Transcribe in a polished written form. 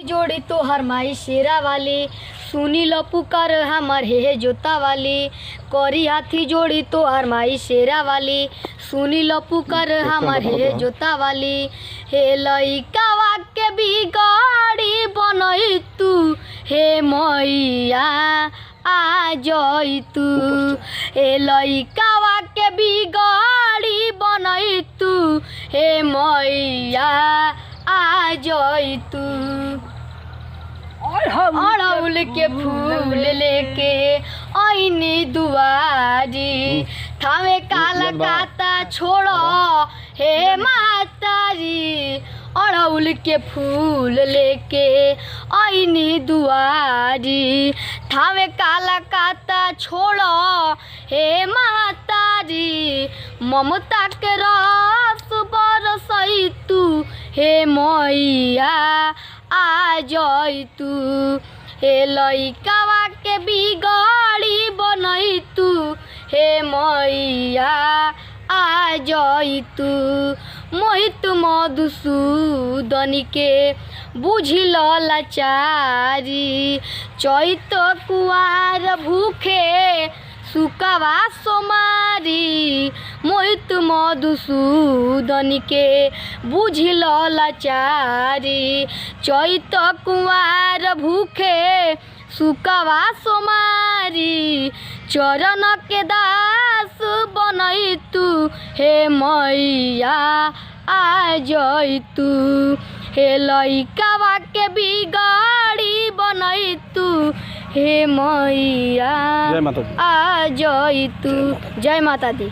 जोड़ी तो हर माई शेरा वाली, सुनी लो पुकार हमर हे जोता वाली। करी हाथी जोड़ी तो हर माई शेरा वाली, सुनी लो पुकार हमर हे जोता वाली। हे लइकावा के बिगाड़ी बनई तू, हे मैया आ जई तू। हे लइकावा के बिगाड़ी बनई तू, हे मैया आ जई तू। अड़हुल के फूल लेके आईनी दुआरी, थावे काला काता छोड़ो हे मातारी। अड़हुल के फूल लेके आईनी दुआरी, थावे काला काता छोड़ो हे मातारी। ममता के रस बरसई तू, हे मैया आ जई तू। हे लइकावा के बिगाड़ी बनई तू, हे मैया आ जई तू। मोहित मधुसूदन के बुझिल लाचारी, चैत कुआर भूखे सुकवा सोमारी। मोहित मधुसूदन के बुझिल लाचारी, चैत कुआर भूखे सुकवा सोमारी। चरण के दास बनई तू, हे मैया आ जई तू। हे लइकावा के बिगाड़ी बनई तू, हे मैया आ जई तू। जय माता दी।